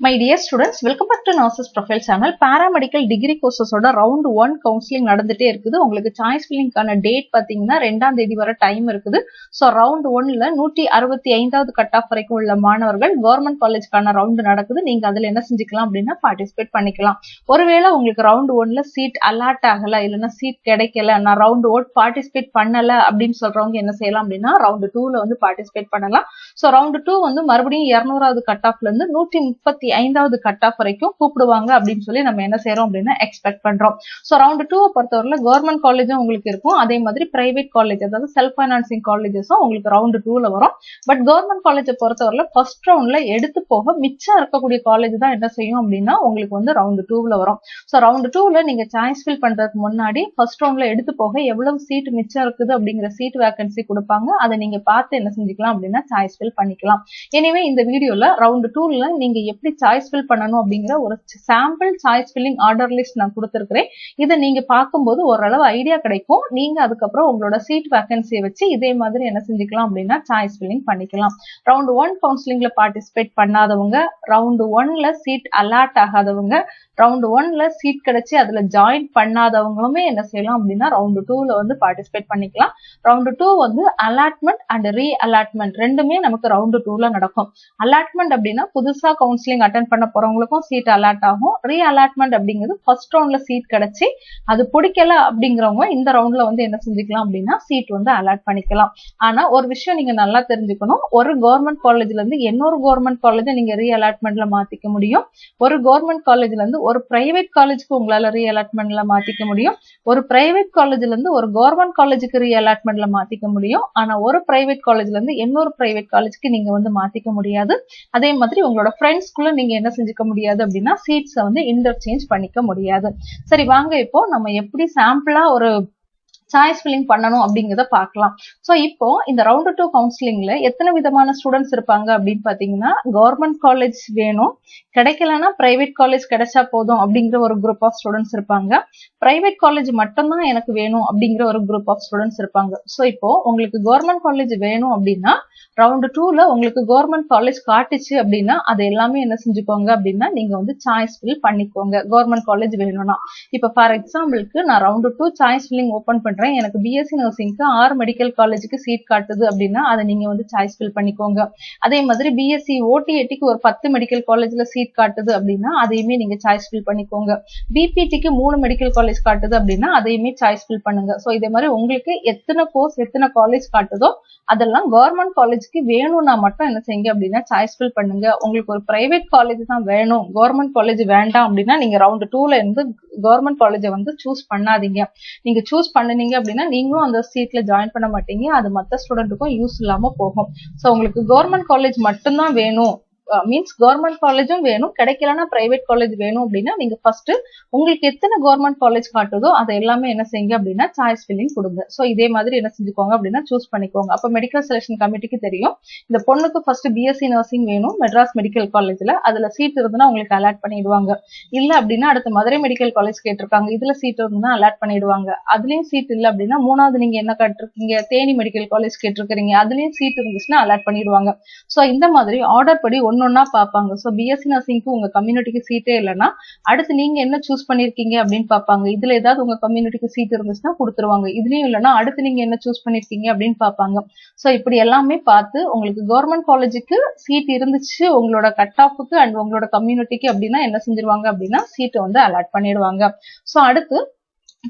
My dear students, welcome back to Nurses Profile Channel. Paramedical degree courses oda round 1 counseling நடந்துட்டே இருக்குது. உங்களுக்கு choice ஃபில்லிங்கான date பாத்தீங்கன்னா 2ஆம் தேதி வரை டைம் இருக்குது. சோ ரவுண்ட் 1ல 165வது கட் ஆஃப் வரைக்கும் உள்ள மாணவர்கள் கவர்மெண்ட் காலேஜ்க்கான ரவுண்ட் நடக்குது. நீங்க அதுல என்ன செஞ்சுக்கலாம் அப்படின்னா பார்ட்டிசிபேட் பண்ணிக்கலாம். ஒருவேளை உங்களுக்கு ரவுண்ட் 1ல சீட் அலாட் ஆகல இல்லனா சீட் கிடைக்கல, நான் ரவுண்ட் 1 பார்ட்டிசிபேட் பண்ணல அப்படின்னு சொல்றவங்க என்ன செய்யலாம் அப்படின்னா ரவுண்ட் 2ல வந்து பார்ட்டிசிபேட் பண்ணலாம். சோ ரவுண்ட் 2 வந்து மறுபடியும் 200வது கட் ஆஃப்ல இருந்து 135வது கட் ஆஃப் வரைக்கும் கூப்பிடுவாங்க அப்படின்னு சொல்லி நம்ம என்ன செய்யறோம் அப்படின்னா எக்ஸ்பெக்ட் பண்றோம். சோ ரவுண்ட் 2 பொறுத்தவரையில கவர்மெண்ட் காலேஜும் உங்களுக்கு இருக்கும், அதே மாதிரி பிரைவேட் காலேஜ் அதாவது செல்ஃப் பைனான்சிங் காலேஜஸும் உங்களுக்கு ரவுண்ட் 2ல வரும். பட் கவர்மெண்ட் காலேஜை பொறுத்தவரையில ஃபர்ஸ்ட் ரவுண்ட்ல எடுத்து போக மிச்சம் இருக்கக்கூடிய காலேஜ் தான் என்ன செய்யும் அப்படின்னா உங்களுக்கு வந்து ரவுண்ட் 2ல வரும். சோ ரவுண்ட் 2ல நீங்க சாய்ஸ் ஃபில் பண்றதுக்கு முன்னாடி ஃபர்ஸ்ட் ரவுண்ட்ல எடுத்து போக எவ்வளவு சீட் மிச்சம் இருக்குது அப்படிங்கிற சீட் வேகன்சி கொடுப்பாங்க. அதை நீங்க பார்த்து என்ன செஞ்சுக்கலாம் அப்படின்னா சாய்ஸ் ஃபில் பண்ணிக்கலாம். எனவே இந்த வீடியோல ரவுண்ட் 2ல நீங்க எப்படி சாய்ஸ் ஃபில் பண்ணணும் அப்படிங்கிற ஒரு sample choice filling order list நான் கொடுத்திருக்கிறேன். இதை நீங்க பார்க்கும்போது ஓரளவு ஐடியா கிடைக்கும். நீங்க அதுக்கப்புறம் உங்களோட சீட் வேகன்சியை வச்சு இதே மாதிரி என்ன செஞ்சுக்கலாம் அப்படின்னா சாய்ஸ் ஃபில்லிங் பண்ணிக்கலாம். ரவுண்ட் 1 கவுன்சிலிங்ல பார்ட்டிசிபேட் பண்ணாதவங்க, ரவுண்ட் 1ல சீட் அலாட் ஆகாதவங்க, ரவுண்ட் 1ல சீட் கிடைச்சி அதுல ஜாயின் பண்ணாதவங்களுமே என்ன செய்யலாம் அப்படின்னா ரவுண்ட் 2ல வந்து பார்ட்டிசிபேட் பண்ணிக்கலாம். ரவுண்ட் 2 வந்து அலாட்மெண்ட் அண்ட் ரீ அலாட்மெண்ட் ரெண்டுமே நமக்கு ரவுண்ட் 2ல நடக்கும். அலாட்மெண்ட் அப்படின்னா புதுசா கவுன்சிலிங் அட்டென்ட் பண்ண போறவங்களுக்கும் சீட் அலாட் ஆகும். ரீ அலாட்மெண்ட் அப்படிங்கிறது ஃபர்ஸ்ட் ரவுண்ட்ல சீட் கிடைச்சி அது பிடிக்கல அப்படிங்கிறவங்க இந்த ரவுண்ட்ல வந்து என்ன செஞ்சுக்கலாம் அப்படின்னா சீட் வந்து அலாட் பண்ணிக்கலாம். ஆனா ஒரு விஷயம் நீங்க நல்லா தெரிஞ்சுக்கணும், ஒரு கவர்மெண்ட் காலேஜ்ல இருந்து இன்னொரு கவர்மெண்ட் காலேஜ் நீங்க ரீ அலாட்மெண்ட்ல மாத்திக்க முடியும். ஒரு கவர்மெண்ட் காலேஜ்ல இருந்து ஒரு பிரைவேட் காலேஜுக்கு உங்களால ரீ அலாட்மெண்ட்ல மாத்திக்க முடியும். ஒரு பிரைவேட் காலேஜ்ல இருந்து ஒரு கவர்மெண்ட் காலேஜுக்கு ரீ அலாட்மெண்ட்ல மாத்திக்க முடியும். ஆனா ஒரு பிரைவேட் காலேஜ்ல இருந்து இன்னொரு பிரைவேட் காலேஜுக்கு நீங்க வந்து மாத்திக்க முடியாது. அதே மாதிரி உங்களோட ஃப்ரெண்ட்ஸ்குள்ள நீங்க என்ன செஞ்சுக்க முடியாது அப்படின்னா சீட்ஸை வந்து இன்டர்சேஞ்ச் பண்ணிக்க முடியாது. சரி வாங்க இப்போ நம்ம எப்படி சாம்பிளா ஒரு சாய்ஸ் ஃபில்லிங் பண்ணணும் அப்படிங்கிறத பார்க்கலாம். சோ இப்போ இந்த ரவுண்ட் 2 கவுன்சிலிங்ல எத்தனை விதமான ஸ்டூடெண்ட்ஸ் இருப்பாங்க அப்படின்னு பாத்தீங்கன்னா கவர்மெண்ட் காலேஜ் வேணும், கிடைக்கலன்னா பிரைவேட் காலேஜ் கிடைச்சா போதும் அப்படிங்கிற ஒரு குரூப் ஆஃப் ஸ்டூடெண்ட்ஸ் இருப்பாங்க. பிரைவேட் காலேஜ் மட்டும்தான் எனக்கு வேணும் அப்படிங்கிற ஒரு குரூப் ஆஃப் ஸ்டூடெண்ட்ஸ் இருப்பாங்க. சோ இப்போ உங்களுக்கு கவர்மெண்ட் காலேஜ் வேணும் அப்படின்னா ரவுண்ட் 2ல உங்களுக்கு கவர்மெண்ட் காலேஜ் காட்டுச்சு அப்படின்னா அது எல்லாமே என்ன செஞ்சுக்கோங்க அப்படின்னா நீங்க வந்து சாய்ஸ் ஃபில் பண்ணிக்கோங்க. கவர்மெண்ட் காலேஜ் வேணும்னா இப்ப ஃபார் எக்ஸாம்பிளுக்கு நான் ரவுண்ட் 2 சாய்ஸ் ஃபில்லிங் ஓபன் பண்றேன். எனக்கு பிஎஸ்சி நர்சிங்க்கு 6 மெடிக்கல் காலேஜுக்கு சீட் காட்டுது அப்படின்னா அதை நீங்க வந்து சாய்ஸ் ஃபில் பண்ணிக்கோங்க. அதே மாதிரி பிஎஸ்சி ஓடிஏடிக்கு ஒரு 10 மெடிக்கல் காலேஜ்ல சீட் காட்டுது அப்படின்னா அதையுமே நீங்க சாய்ஸ் ஃபில் பண்ணிக்கோங்க. பிபிடிக்கு 3 மெடிக்கல் காலேஜ் காட்டுது அப்படின்னா அதையுமே சாய்ஸ் ஃபில் பண்ணுங்க. சோ இதே மாதிரி உங்களுக்கு எத்தனை கோர்ஸ் எத்தனை காலேஜ் காட்டுதோ அதெல்லாம் கவர்மெண்ட் காலேஜுக்கு வேணும்னா மட்டும் என்ன செய்யுங்க அப்படின்னா சாய்ஸ் ஃபில் பண்ணுங்க. உங்களுக்கு ஒரு பிரைவேட் காலேஜ் தான் வேணும், கவர்மெண்ட் காலேஜ் வேண்டாம் அப்படின்னா நீங்க ரவுண்ட் 2ல இருந்து கவர்மெண்ட் காலேஜை வந்து சூஸ் பண்ணாதீங்க. நீங்க சூஸ் பண்ணுனீங்க அப்படின்னா நீங்களும் அந்த சீட்ல ஜாயின் பண்ண மாட்டீங்க, அது மற்ற ஸ்டூடெண்ட்டுக்கும் யூஸ் இல்லாம போகும். சோ உங்களுக்கு கவர்மெண்ட் காலேஜ் மட்டும்தான் வேணும் மீன்ஸ் கவர்மெண்ட் காலேஜும் வேணும், கிடைக்கலன்னா பிரைவேட் காலேஜ் வேணும் அப்படின்னா நீங்க ஃபர்ஸ்ட் உங்களுக்கு எத்தனை கவர்மெண்ட் காலேஜ் காட்டுதோ அதை எல்லாமே என்ன செய்யுங்க அப்படின்னா சாய்ஸ் ஃபில்லிங் கொடுங்க. சோ இதே மாதிரி என்ன செஞ்சுக்கோங்க அப்படின்னா சூஸ் பண்ணிக்கோங்க. அப்ப மெடிக்கல் செலக்ஷன் கமிட்டிக்கு தெரியும் இந்த பொண்ணுக்கு ஃபர்ஸ்ட் பிஎஸ்சி நர்சிங் வேணும் மெட்ராஸ் மெடிக்கல் காலேஜ்ல, அதுல சீட் இருந்துன்னா உங்களுக்கு அலாட் பண்ணிடுவாங்க. இல்ல அப்படின்னா அடுத்த மதுரை மெடிக்கல் காலேஜ் கேட்டிருக்காங்க, இதுல சீட் இருந்தா அலாட் பண்ணிடுவாங்க. அதுலயும் சீட் இல்ல அப்படின்னா மூணாவது நீங்க என்ன கேட்டிருக்கீங்க தேனி மெடிக்கல் காலேஜ் கேட்டிருக்கீங்க, அதுலயும் சீட் இருந்துச்சுன்னா அலாட் பண்ணிடுவாங்க. சோ இந்த மாதிரி ஆர்டர் படி ஒன்னொன்னா பாப்பாங்க. சோ பிஎஸ்சி நர்சிங்க்கு உங்க கம்யூனிட்டிக்கு சீட்டே இல்லைன்னா அடுத்து நீங்க என்ன சூஸ் பண்ணிருக்கீங்க அப்படின்னு பாப்பாங்க. இதுல ஏதாவது உங்க கம்யூனிட்டிக்கு சீட் இருந்துச்சுன்னா கொடுத்துருவாங்க. இதுலயும் இல்லைன்னா அடுத்து நீங்க என்ன சூஸ் பண்ணிருக்கீங்க அப்படின்னு பாப்பாங்க. சோ இப்படி எல்லாமே பார்த்து உங்களுக்கு கவர்மெண்ட் காலேஜுக்கு சீட் இருந்துச்சு உங்களோட கட் ஆஃபுக்கு அண்ட் உங்களோட கம்யூனிட்டிக்கு அப்படின்னா என்ன செஞ்சிருவாங்க அப்படின்னா சீட்டை வந்து அலாட் பண்ணிடுவாங்க. சோ அடுத்து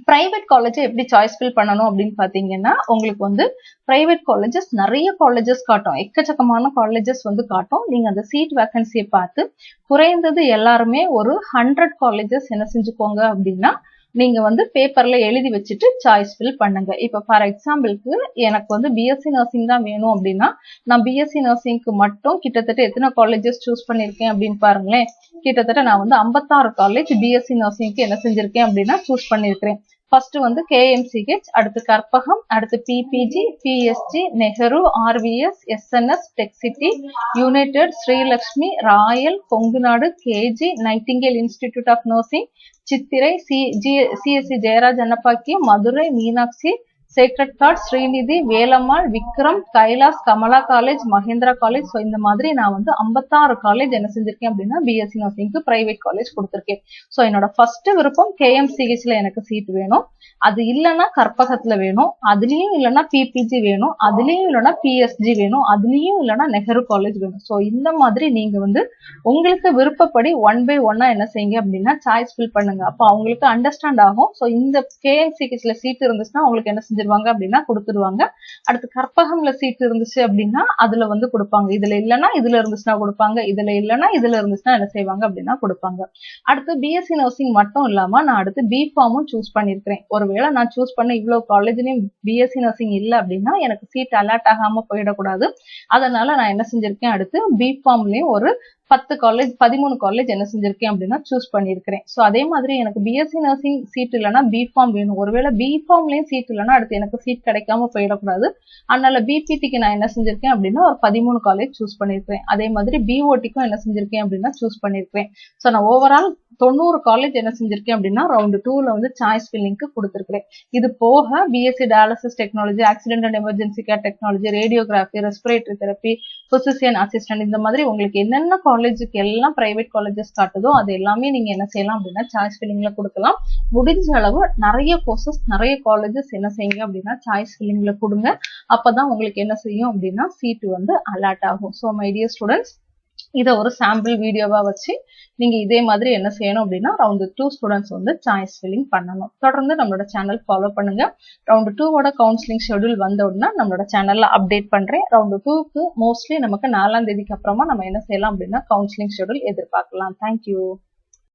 பிரைவேட் காலேஜ் எப்படி சாய்ஸ் ஃபில் பண்ணணும் அப்படின்னு பாத்தீங்கன்னா உங்களுக்கு வந்து பிரைவேட் காலேஜஸ் நிறைய காலேஜஸ் காட்டும், எக்கச்சக்கமான காலேஜஸ் வந்து காட்டும். நீங்க அந்த சீட் வேகன்சியை பார்த்து குறைந்தது எல்லாருமே ஒரு 100 காலேஜஸ் என்ன செஞ்சுக்கோங்க அப்படின்னா நீங்க வந்து பேப்பர்ல எழுதி வச்சுட்டு சாய்ஸ் ஃபில் பண்ணுங்க. இப்ப ஃபார் எக்ஸாம்பிளுக்கு எனக்கு வந்து பிஎஸ்சி நர்சிங் தான் வேணும் அப்படின்னா நான் பிஎஸ்சி நர்சிங்க்கு மட்டும் கிட்டத்தட்ட எத்தனை காலேஜஸ் சூஸ் பண்ணிருக்கேன் அப்படின்னு பாருங்களேன். கிட்டத்தட்ட நான் வந்து 56 காலேஜ் பிஎஸ்சி நர்சிங்க்கு என்ன செஞ்சிருக்கேன் அப்படின்னா சூஸ் பண்ணிருக்கிறேன். ஃபர்ஸ்ட் வந்து கேஎம்சிஹெச், அடுத்து கற்பகம், அடுத்து PPG, PSG, Nehru, RVS, SNS, Texcity, United, Srilakshmi, Royal, Kongunadu, KG, Nightingale Institute of Nursing, Chithirai, CSC Jayaraj Annapackiam, Madurai, Meenakshi, Sacred Heart, Srinidhi, Velammal, Vikram, Kailash, Kamala college, Mahendra college. So இந்த மாதிரி நான் வந்து 56 காலேஜ் என்ன செஞ்சிருக்கேன் அப்படின்னா பிஎஸ்சி நர்சிங்க்கு பிரைவேட் காலேஜ் கொடுத்துருக்கேன். ஸோ என்னோட ஃபர்ஸ்ட் விருப்பம் கேஎம்சிஹெச்ல எனக்கு சீட் வேணும். அது இல்லைன்னா கற்பகத்துல வேணும், அதுலயும் இல்லைன்னா பிபிஜி வேணும், அதுலயும் இல்லைன்னா பிஎஸ்ஜி வேணும், அதுலயும் இல்லைன்னா நெஹ்ரு காலேஜ் வேணும். ஸோ இந்த மாதிரி நீங்க வந்து உங்களுக்கு விருப்பப்படி 1 by 1 என்ன செய்யுங்க அப்படின்னா சாய்ஸ் ஃபில் பண்ணுங்க. அப்போ அவங்களுக்கு அண்டர்ஸ்டாண்ட் ஆகும். ஸோ இந்த கேஎம்சிஹெச்ல சீட் இருந்துச்சுன்னா அவங்களுக்கு என்ன செஞ்சிருவாங்க அப்படின்னா கொடுத்துருவாங்க. அடுத்து கற்பகம்ல சீட் இருந்துச்சு அப்படின்னா அதுல வந்து கொடுப்பாங்க. இதுல இல்லைன்னா இதுல இருந்துச்சுன்னா கொடுப்பாங்க, இதுல இல்லைன்னா இதுல இருந்துச்சுன்னா என்ன செய்வாங்க அப்படின்னா கொடுப்பாங்க. அடுத்து பிஎஸ்சி நர்சிங் மட்டும் இல்லாம நான் அடுத்து பிஃபார்மும் சூஸ் பண்ணிருக்கிறேன். ஒருவேளை நான் சூஸ் பண்ண இவ்வளவு காலேஜ்லயும் பிஎஸ்சி நர்சிங் இல்லை அப்படின்னா எனக்கு சீட் அலாட் ஆகாம போயிடக்கூடாது. அதனால நான் என்ன செஞ்சிருக்கேன், அடுத்து பிஃபார்ம்லயும் ஒரு 13 காலேஜ் என்ன செஞ்சிருக்கேன் அப்படின்னா சூஸ் பண்ணிருக்கிறேன். ஸோ அதே மாதிரி எனக்கு பிஎஸ்சி நர்சிங் சீட் இல்லைன்னா பிஃபார்ம் வேணும். ஒருவேளை பிஃபார்ம்லயும் சீட் இல்லைன்னா அடுத்து எனக்கு சீட் கிடைக்காம போயிடக்கூடாது. அதனால பிபிடிக்கு நான் என்ன செஞ்சிருக்கேன் அப்படின்னா ஒரு 13 காலேஜ் சூஸ் பண்ணிருக்கேன். அதே மாதிரி பிஓடிக்கும் என்ன செஞ்சிருக்கேன் அப்படின்னா சூஸ் பண்ணிருக்கேன். ஸோ நான் ஓவரால் 90 காலேஜ் என்ன செஞ்சிருக்கேன் அப்படின்னா ரவுண்ட் 2ல வந்து சாய்ஸ் ஃபில்லிங்க்கு கொடுத்துருக்கேன். இது போக BSc dialysis technology, accident and emergency care technology, radiography, respiratory therapy, physician assistant, இந்த மாதிரி உங்களுக்கு என்னென்ன காலேஜுக்கு எல்லாம் பிரைவேட் காலேஜஸ் காட்டுதோ அது எல்லாமே நீங்க என்ன செய்யலாம் அப்படின்னா சாய்ஸ் ஃபில்லிங்ல கொடுக்கலாம். முடிஞ்ச அளவு நிறைய கோர்சஸ் நிறைய காலேஜஸ் என்ன செய்யுங்க அப்படின்னா சாய்ஸ் ஃபில்லிங்ல கொடுங்க. அப்பதான் உங்களுக்கு என்ன செய்யும் அப்படின்னா சீட் வந்து அலாட் ஆகும். ஸோ மை டியர் ஸ்டூடெண்ட்ஸ், இதை ஒரு சாம்பிள் வீடியோவா வச்சு நீங்க இதே மாதிரி என்ன செய்யணும் அப்படின்னா ரவுண்ட் 2 ஸ்டூடெண்ட்ஸ் வந்து சாய்ஸ் ஃபில்லிங் பண்ணணும். தொடர்ந்து நம்மளோட சேனல் ஃபாலோ பண்ணுங்க. ரவுண்ட் 2வோட கவுன்சிலிங் ஷெட்யூல் வந்த உடனே நம்மளோட சேனல்ல அப்டேட் பண்றேன். ரவுண்ட் 2க்கு மோஸ்ட்லி நமக்கு 4ஆம் தேதிக்கு அப்புறமா நம்ம என்ன செய்யலாம் அப்படின்னா கவுன்சிலிங் ஷெட்யூல் எதிர்பார்க்கலாம். தேங்க்யூ.